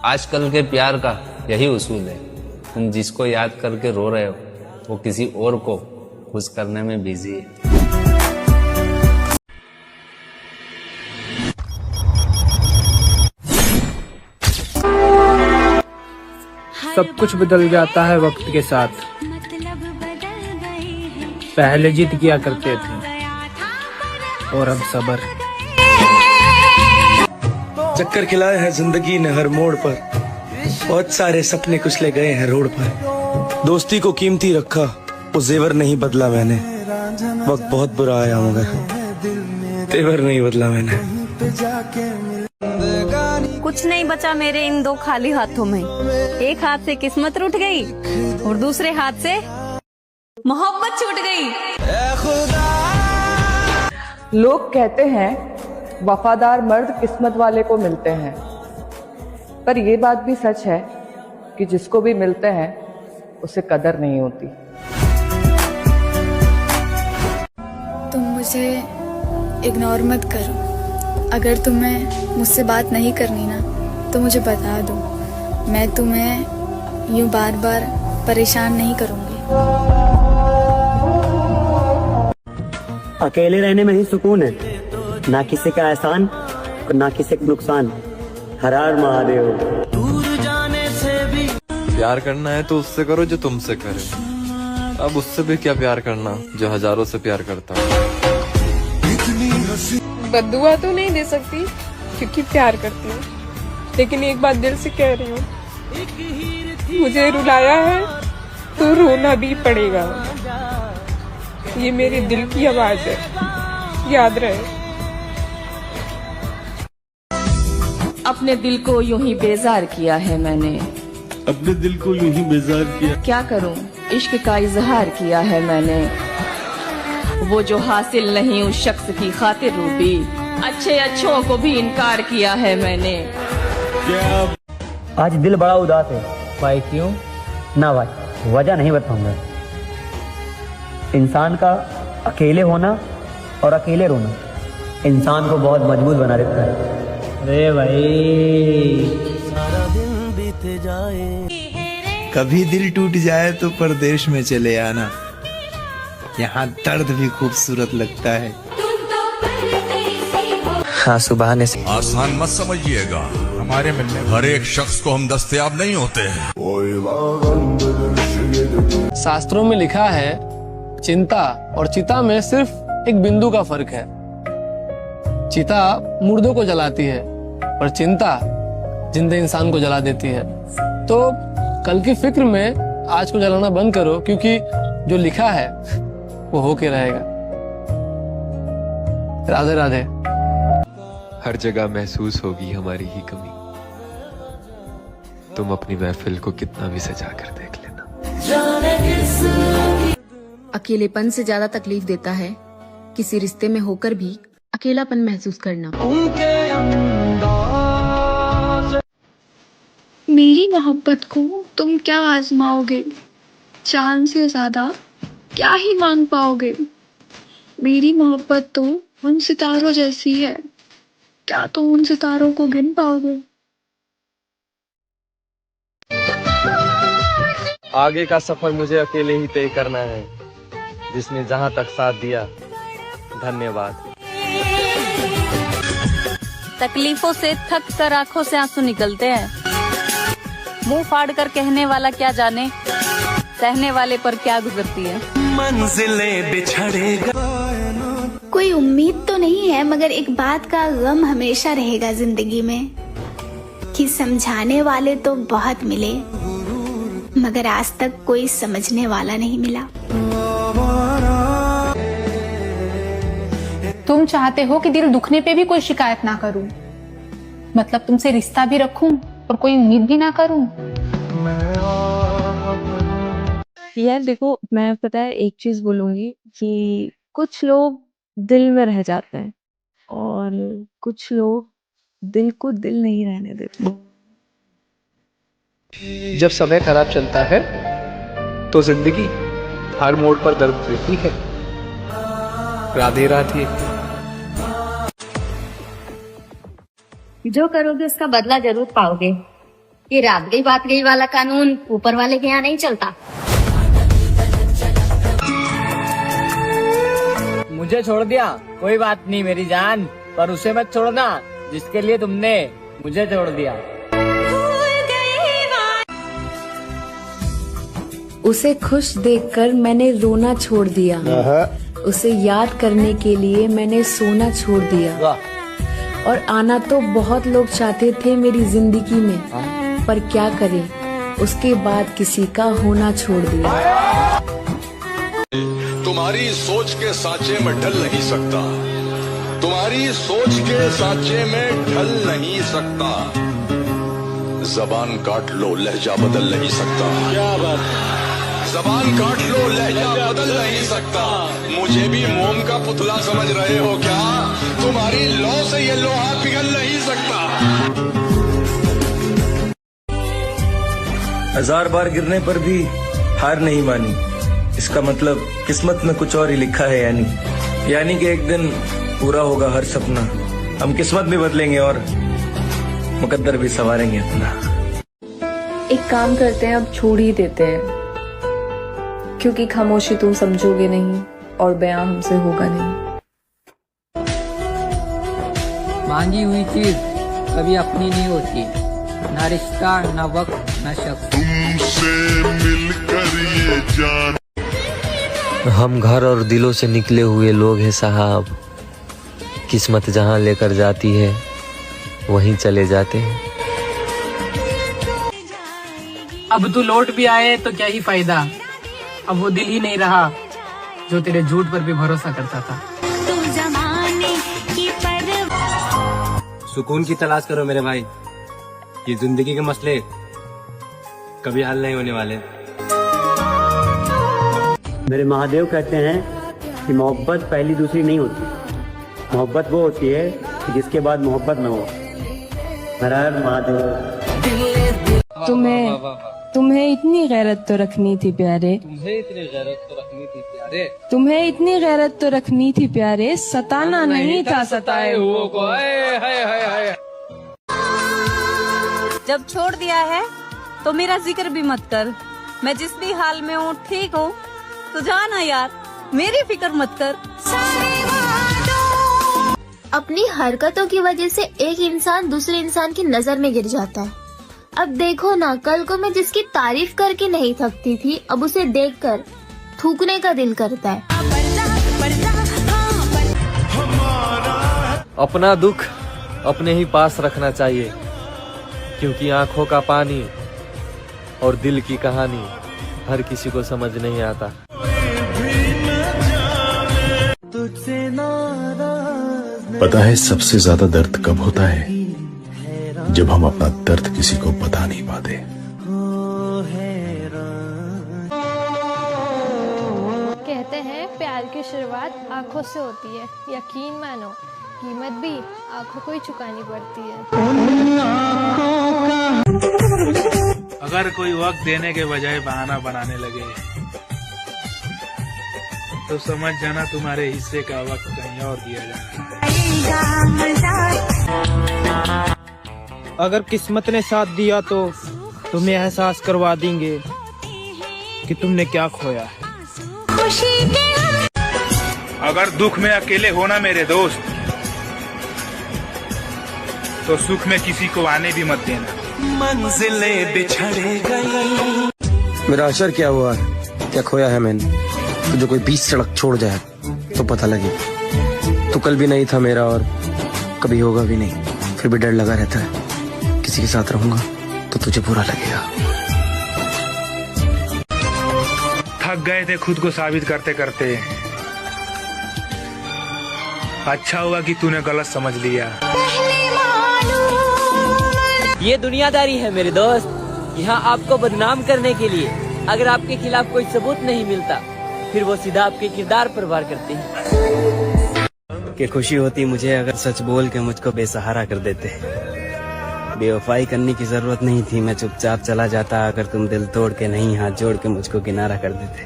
आजकल के प्यार का यही उसूल है, तुम जिसको याद करके रो रहे हो वो किसी और को खुश करने में बिजी है। सब कुछ बदल जाता है वक्त के साथ। पहले जिद किया करते थे और अब सब्र। चक्कर खिलाए हैं जिंदगी ने हर मोड़ पर, बहुत सारे सपने कुचले गए हैं रोड पर। दोस्ती को कीमती रखा, वो जेवर नहीं बदला मैंने। वक्त बहुत बुरा आया मगर तेवर नहीं बदला मैंने। कुछ नहीं बचा मेरे इन दो खाली हाथों में। एक हाथ से किस्मत रूठ गई और दूसरे हाथ से मोहब्बत छूट गई। लोग कहते हैं वफादार मर्द किस्मत वाले को मिलते हैं, पर यह बात भी सच है कि जिसको भी मिलते हैं उसे कदर नहीं होती। तुम मुझे इग्नोर मत करो। अगर तुम्हें मुझसे बात नहीं करनी ना तो मुझे बता दो, मैं तुम्हें यूं बार बार परेशान नहीं करूंगी। अकेले रहने में ही सुकून है, ना किसी का एहसान और ना किसी का नुकसान। हर हर महादेव। प्यार करना है तो उससे करो जो तुमसे करे। अब उससे भी क्या प्यार करना जो हजारों से प्यार करता है। बद्दुआ तो नहीं दे सकती क्योंकि प्यार करती हूँ, लेकिन एक बात दिल से कह रही हूँ, मुझे रुलाया है तो रोना भी पड़ेगा। ये मेरे दिल की आवाज है, याद रहे। अपने दिल को यूं ही बेजार किया है मैंने, अपने दिल को यूं ही बेजार किया। क्या करूं, इश्क का इजहार किया है मैंने। वो जो हासिल नहीं उस शख्स की खातिर रूबी, अच्छे अच्छों को भी इनकार किया है मैंने। आज दिल बड़ा उदास है। भाई क्यों? ना भाई, वजह नहीं बताऊंगा। इंसान का अकेले होना और अकेले रोना इंसान को बहुत मजबूत बना देता है। अरे भाई, कभी दिल टूट जाए तो परदेश में चले आना, यहाँ दर्द भी खूबसूरत लगता है। हाँ, सुबह से आसान मत समझिएगा, हमारे मिलने हर एक शख्स को हम दस्तयाब नहीं होते हैं। शास्त्रों में लिखा है चिंता और चिता में सिर्फ एक बिंदु का फर्क है। चिता मुर्दों को जलाती है पर चिंता जिंदे इंसान को जला देती है। तो कल की फिक्र में आज को जलाना बंद करो, क्योंकि जो लिखा है वो होके रहेगा। राधे राधे। हर जगह महसूस होगी हमारी ही कमी, तुम अपनी महफिल को कितना भी सजा कर देख लेना। अकेलेपन से ज्यादा तकलीफ देता है किसी रिश्ते में होकर भी अकेलापन महसूस करना। मेरी मोहब्बत को तुम क्या आजमाओगे, चांद से ज्यादा क्या ही मांग पाओगे। मेरी मोहब्बत तो उन सितारों जैसी है, क्या तुम उन सितारों को गिन पाओगे। आगे का सफर मुझे अकेले ही तय करना है, जिसने जहां तक साथ दिया धन्यवाद। तकलीफों से थक कर आंखों से आंसू निकलते हैं। मुंह फाड़ कर कहने वाला क्या जाने सहने वाले पर क्या गुजरती है। मंजिलें बिछड़ेगा। कोई उम्मीद तो नहीं है, मगर एक बात का गम हमेशा रहेगा जिंदगी में कि समझाने वाले तो बहुत मिले मगर आज तक कोई समझने वाला नहीं मिला। तुम चाहते हो कि दिल दुखने पे भी कोई शिकायत ना करूं, मतलब तुमसे रिश्ता भी रखूं और कोई उम्मीद भी ना करूं। यार देखो, मैं पता है एक चीज बोलूंगी कि कुछ लोग दिल में रह जाते हैं और कुछ लोग दिल को दिल नहीं रहने देते। जब समय खराब चलता है तो जिंदगी हर मोड़ पर दर्द देती है। राधे राधे। जो करोगे उसका बदला जरूर पाओगे, ये रात गई बात गई वाला कानून ऊपर वाले के यहाँ नहीं चलता। मुझे छोड़ दिया कोई बात नहीं मेरी जान, पर उसे मत छोड़ना जिसके लिए तुमने मुझे छोड़ दिया। उसे खुश देखकर मैंने रोना छोड़ दिया, उसे याद करने के लिए मैंने सोना छोड़ दिया। और आना तो बहुत लोग चाहते थे मेरी जिंदगी में, पर क्या करें उसके बाद किसी का होना छोड़ दिया। तुम्हारी सोच के सांचे में ढल नहीं सकता, तुम्हारी सोच के सांचे में ढल नहीं सकता। जबान काट लो लहजा बदल नहीं सकता। क्या बात, जबान काट लो लहजा बदल नहीं सकता। मुझे भी मोम का पुतला समझ रहे हो क्या? तुम्हारी लौ से ये लोहा पिघल नहीं सकता। 1000 बार गिरने पर भी हार नहीं मानी, इसका मतलब किस्मत में कुछ और ही लिखा है। यानी कि एक दिन पूरा होगा हर सपना, हम किस्मत भी बदलेंगे और मुकद्दर भी संवारेंगे अपना। एक काम करते हैं, अब छोड़ ही देते हैं, क्योंकि खामोशी तुम समझोगे नहीं और बयां हमसे होगा नहीं। मांगी हुई चीज कभी अपनी नहीं होती, ना रिश्ता ना वक्त ना शख्स। तुमसे मिलकर ये जान। हम घर और दिलों से निकले हुए लोग हैं साहब, किस्मत जहाँ लेकर जाती है वहीं चले जाते हैं। अब तू लौट भी आए तो क्या ही फायदा, अब वो दिल ही नहीं रहा जो तेरे झूठ पर भी भरोसा करता था। सुकून की तलाश करो मेरे भाई, ये जिंदगी के मसले कभी हल नहीं होने वाले। मेरे महादेव कहते हैं कि मोहब्बत पहली दूसरी नहीं होती, मोहब्बत वो होती है कि जिसके बाद मोहब्बत न हो। हर हर महादेव। तुम्हें इतनी गैरत तो रखनी थी प्यारे, तुम्हें इतनी गैरत तो रखनी थी प्यारे, तुम्हें इतनी गैरत तो रखनी थी प्यारे, सताना नहीं था सताए हुओं को। जब छोड़ दिया है तो मेरा जिक्र भी मत कर, मैं जिस भी हाल में हूँ ठीक हूँ, तो जाना यार मेरी फिक्र मत कर। अपनी हरकतों की वजह से एक इंसान दूसरे इंसान की नजर में गिर जाता है। अब देखो ना, कल को मैं जिसकी तारीफ करके नहीं थकती थी, अब उसे देखकर थूकने का दिल करता है। अपना दुख अपने ही पास रखना चाहिए, क्योंकि आंखों का पानी और दिल की कहानी हर किसी को समझ नहीं आता। पता है सबसे ज्यादा दर्द कब होता है? जब हम अपना दर्द किसी को बता नहीं पाते। कहते हैं प्यार की शुरुआत आंखों से होती है, यकीन मानो कीमत भी आंखों को ही चुकानी पड़ती है। अगर कोई वक्त देने के बजाय बहाना बनाने लगे तो समझ जाना तुम्हारे हिस्से का वक्त कहीं और दिया जाएगा। अगर किस्मत ने साथ दिया तो तुम्हें एहसास करवा देंगे कि तुमने क्या खोया है। अगर दुख में अकेले होना मेरे दोस्त, तो सुख में किसी को आने भी मत देना। मंजिलें बिछड़ गई। मेरा असर क्या हुआ है, क्या खोया है मैंने? तुझे कोई 20 सड़क छोड़ जाए तो पता लगे। तू कल भी नहीं था मेरा और कभी होगा भी नहीं, फिर भी डर लगा रहता है। किसी के साथ रहूंगा तो तुझे बुरा लगेगा। थक गए थे खुद को साबित करते करते, अच्छा हुआ कि तूने गलत समझ लिया। ये दुनियादारी है मेरे दोस्त, यहाँ आपको बदनाम करने के लिए अगर आपके खिलाफ कोई सबूत नहीं मिलता, फिर वो सीधा आपके किरदार पर वार करते हैं। कि खुशी होती मुझे अगर सच बोल के मुझको बेसहारा कर देते। बेवफाई करने की जरूरत नहीं थी, मैं चुपचाप चला जाता अगर तुम दिल तोड़ के नहीं हाथ जोड़ के मुझको किनारा कर देते।